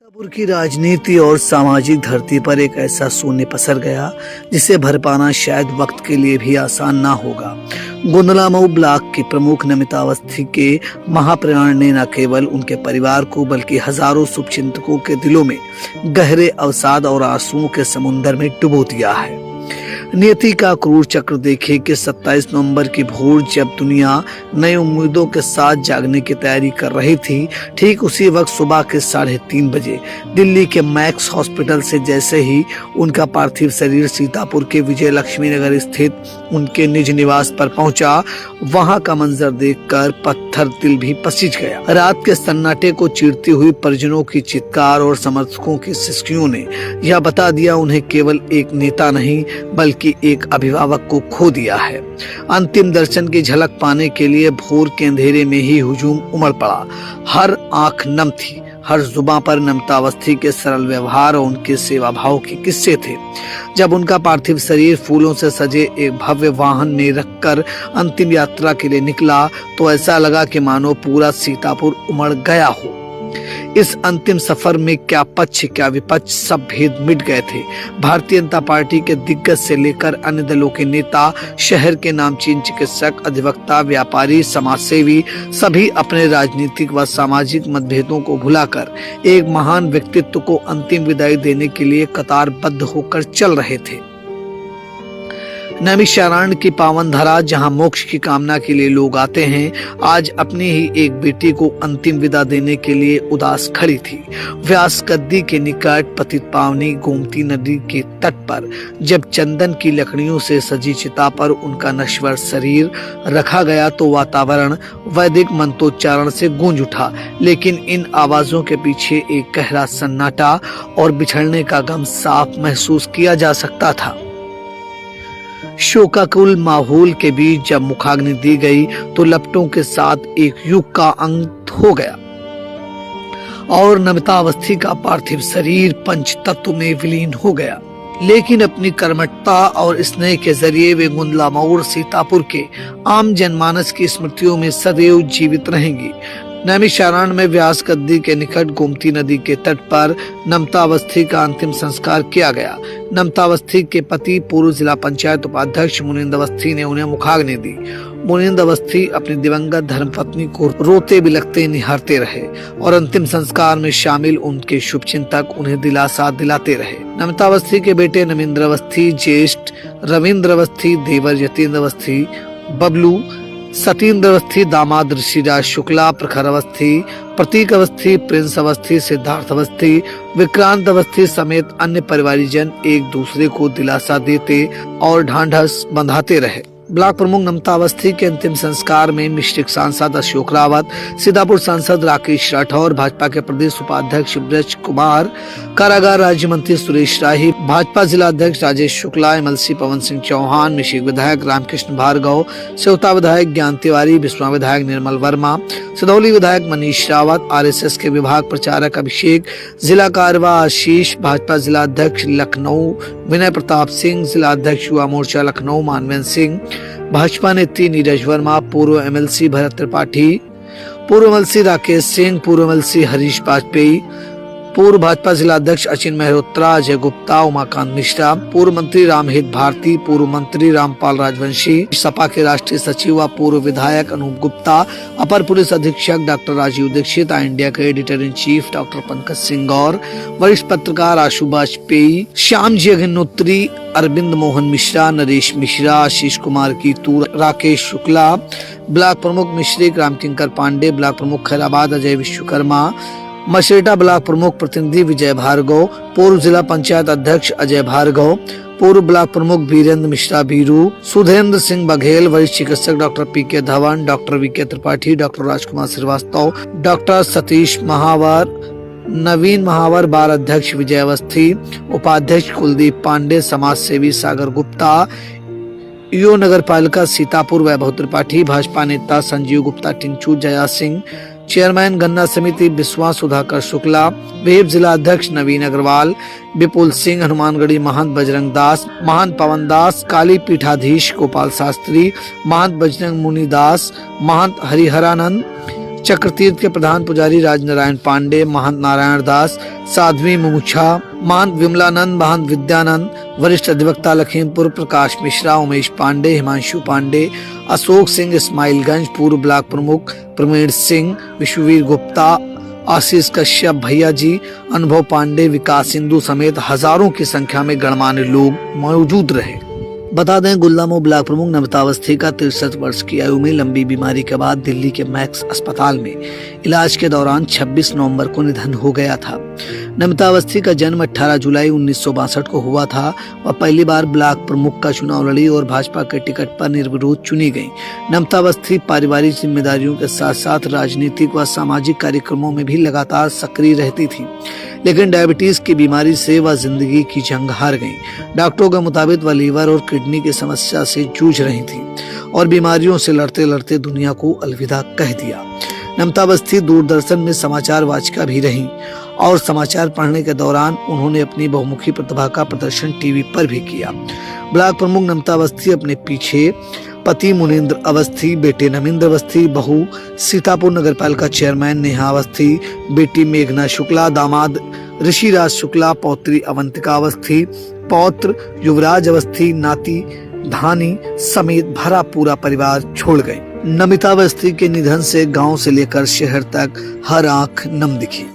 सीतापुर की राजनीति और सामाजिक धरती पर एक ऐसा शून्य पसर गया जिसे भर पाना शायद वक्त के लिए भी आसान ना होगा। गोंदला मऊ ब्लॉक की प्रमुख नमिता अवस्थी के महाप्रयाण ने न केवल उनके परिवार को बल्कि हजारों शुभचिंतकों के दिलों में गहरे अवसाद और आंसुओं के समुद्र में डुबो दिया है। नियति का क्रूर चक्र देखे कि 27 नवंबर की भोर जब दुनिया नई उम्मीदों के साथ जागने की तैयारी कर रही थी, ठीक उसी वक्त सुबह के 3:30 बजे दिल्ली के मैक्स हॉस्पिटल से जैसे ही उनका पार्थिव शरीर सीतापुर के विजय लक्ष्मी नगर स्थित उनके निज निवास पर पहुंचा, वहां का मंजर देखकर पत्थर दिल भी पसीज गया। रात के सन्नाटे को चीरती हुई परिजनों की चित्कार और समर्थकों की सिसकियों ने यह बता दिया उन्हें केवल एक नेता नहीं बल्कि एक अभिभावक को खो दिया है। अंतिम दर्शन की झलक पाने के लिए भोर के अंधेरे में ही हुजूम उमड़ पड़ा। हर आंख नम थी, हर जुबां पर नमिता अवस्थी के सरल व्यवहार और उनके सेवा भाव के किस्से थे। जब उनका पार्थिव शरीर फूलों से सजे एक भव्य वाहन में रखकर अंतिम यात्रा के लिए निकला तो ऐसा लगा कि मानो पूरा सीतापुर उमड़ गया हो। इस अंतिम सफर में क्या पक्ष क्या विपक्ष सब भेद मिट गए थे। भारतीय जनता पार्टी के दिग्गज से लेकर अन्य दलों के नेता, शहर के नामचीन चिकित्सक, अधिवक्ता, व्यापारी, समाजसेवी सभी अपने राजनीतिक व सामाजिक मतभेदों को भुलाकर एक महान व्यक्तित्व को अंतिम विदाई देने के लिए कतारबद्ध होकर चल रहे थे। नैमिषारण्य की पावन धरा जहां मोक्ष की कामना के लिए लोग आते हैं, आज अपनी ही एक बेटी को अंतिम विदा देने के लिए उदास खड़ी थी। व्यास गद्दी के निकट पतित पावनी गोमती नदी के तट पर जब चंदन की लकड़ियों से सजी चिता पर उनका नश्वर शरीर रखा गया तो वातावरण वैदिक मंत्रोच्चारण से गूंज उठा, लेकिन इन आवाजों के पीछे एक गहरा सन्नाटा और बिछड़ने का गम साफ महसूस किया जा सकता था। शोकाकुल माहौल के बीच जब मुखाग्नि दी गई तो लपटों के साथ एक युग का अंत हो गया और नमिता अवस्थी का पार्थिव शरीर पंच तत्व में विलीन हो गया। लेकिन अपनी कर्मठता और स्नेह के जरिए वे गोंदला मऊ और सीतापुर के आम जनमानस की स्मृतियों में सदैव जीवित रहेंगी। नैमिषारण्य में व्यास गद्दी के निकट गोमती नदी के तट पर नमिता अवस्थी का अंतिम संस्कार किया गया। नमिता अवस्थी के पति पूर्व जिला पंचायत उपाध्यक्ष मुनिंद अवस्थी ने उन्हें मुखाग्नि दी। मुनिंद अवस्थी अपनी दिवंगत धर्मपत्नी को रोते बिलखते निहारते रहे और अंतिम संस्कार में शामिल उनके शुभचिंतक उन्हें दिलासा दिलाते रहे। नमिता अवस्थी के बेटे नवीन्द्र अवस्थी, ज्येष्ठ रविंद्र अवस्थी, देवर यतीन्द्र अवस्थी, बबलू सतीन्द्र अवस्थी, दामाद ऋषिराज शुक्ला, प्रखर अवस्थी, प्रतीक अवस्थी, प्रिंस अवस्थी, सिद्धार्थ अवस्थी, विक्रांत अवस्थी समेत अन्य परिवारीजन एक दूसरे को दिलासा देते और ढांढस बंधाते रहे। ब्लॉक प्रमुख नमिता अवस्थी के अंतिम संस्कार में मिश्रिक सांसद अशोक रावत, सीतापुर सांसद राकेश राठौर, भाजपा के प्रदेश उपाध्यक्ष ब्रज कुमार, कारागार राज्य मंत्री सुरेश राही, भाजपा जिला अध्यक्ष राजेश शुक्ला, एमएलसी पवन सिंह चौहान, मिश्रिक विधायक रामकृष्ण भार्गव, सेवता विधायक ज्ञान तिवारी, बिस्वा विधायक निर्मल वर्मा, सदौली विधायक मनीष रावत, आरएसएस के विभाग प्रचारक अभिषेक, जिला कारवा आशीष, भाजपा जिला अध्यक्ष लखनऊ विनय प्रताप सिंह, जिला अध्यक्ष युवा मोर्चा लखनऊ मानवेंद्र सिंह, भाजपा नेत्री नीरज वर्मा, पूर्व एमएलसी भरत त्रिपाठी, पूर्व एमएलसी राकेश सिंह, पूर्व एमएलसी हरीश वाजपेयी, पूर्व भाजपा जिला अध्यक्ष अचिन मेहरोत्रा, अजय गुप्ता, उमाकांत मिश्रा, पूर्व मंत्री रामहित भारती, पूर्व मंत्री रामपाल राजवंशी, सपा के राष्ट्रीय सचिव व पूर्व विधायक अनूप गुप्ता, अपर पुलिस अधीक्षक डॉक्टर राजीव दीक्षित, इंडिया के editor in chief doctor Pankaj Singh Gaur, वरिष्ठ पत्रकार आशु वाजपेयी, श्याम जी अग्निहोत्री, अरविंद मोहन मिश्रा, नरेश मिश्रा, आशीष कुमार कीतूर, राकेश शुक्ला, ब्लॉक प्रमुख मिश्रिक रामकिंकर पांडे, ब्लॉक प्रमुख खैराबाद अजय विश्वकर्मा, मछरेटा ब्लॉक प्रमुख प्रतिनिधि विजय भार्गव, पूर्व जिला पंचायत अध्यक्ष अजय भार्गव, पूर्व ब्लॉक प्रमुख वीरेंद्र मिश्रा बीरू, सुधेंद्र सिंह बघेल, वरिष्ठ चिकित्सक doctor PK Dhawan, doctor VK Tripathi, doctor Rajkumar Shrivastava, doctor Satish Mahawar, Naveen Mahawar, bar अध्यक्ष विजय अवस्थी, उपाध्यक्ष कुलदीप पांडे, समाज सेवी सागर गुप्ता, ईओ नगर पालिका सीतापुर वैभव त्रिपाठी, भाजपा नेता संजीव गुप्ता टिंचू, जया सिंह, चेयरमैन गन्ना समिति बिस्वा सुधाकर शुक्ला, वेब जिला अध्यक्ष नवीन अग्रवाल, विपुल सिंह, हनुमानगढ़ी महंत बजरंग दास, महंत पवन दास, काली पीठाधीश गोपाल शास्त्री, महंत बजरंग मुनि दास, महंत हरिहरानंद, चक्रतीर्थ के प्रधान पुजारी राजनारायण पांडे, महंत नारायण दास, साध्वी मुमुक्षा, महंत विमलानंद, महंत विद्यानंद, वरिष्ठ अधिवक्ता लखीमपुर प्रकाश मिश्रा, उमेश पांडे, हिमांशु पांडे, अशोक सिंह इस्माइलगंज, पूर्व ब्लॉक प्रमुख प्रवीण सिंह, विश्ववीर गुप्ता, आशीष कश्यप भैया जी, अनुभव पांडे, विकास सिंधु समेत हजारों की संख्या में गणमान्य लोग मौजूद रहे। बता दें, गुल्लामो ब्लॉक प्रमुख नमिता अवस्थी का 63 वर्ष की आयु में लंबी बीमारी के बाद दिल्ली के मैक्स अस्पताल में इलाज के दौरान 26 नवंबर को निधन हो गया था। नमिता अवस्थी का जन्म 18 जुलाई 1962 को हुआ था। वह पहली बार ब्लॉक प्रमुख का चुनाव लड़ी और भाजपा के टिकट पर निर्विरोध चुनी गई। नमिता अवस्थी पारिवारिक जिम्मेदारियों के साथ साथ राजनीतिक व सामाजिक कार्यक्रमों में भी लगातार सक्रिय रहती थी, लेकिन डायबिटीज की बीमारी से वह जिंदगी की जंग हार गईं। डॉक्टरों के मुताबिक वह लीवर और किडनी की समस्या से जूझ रही थी और बीमारियों से लड़ते लड़ते दुनिया को अलविदा कह दिया। नमिता अवस्थी दूरदर्शन में समाचार वाचिका भी रहीं और समाचार पढ़ने के दौरान उन्होंने अपनी बहुमुखी प्रतिभा का प्रदर्शन टीवी पर भी किया। ब्लॉक प्रमुख नमिता अवस्थी अपने पीछे पति मुनींद्र अवस्थी, बेटे नमिंद्र अवस्थी, बहू सीतापुर नगरपालिका चेयरमैन नेहा अवस्थी, बेटी मेघना शुक्ला, दामाद ऋषिराज शुक्ला, पौत्री अवंतिका अवस्थी, पौत्र युवराज अवस्थी, नाती धानी समेत भरा पूरा परिवार छोड़ गए। नमिता अवस्थी के निधन से गांव से लेकर शहर तक हर आंख नम दिखी।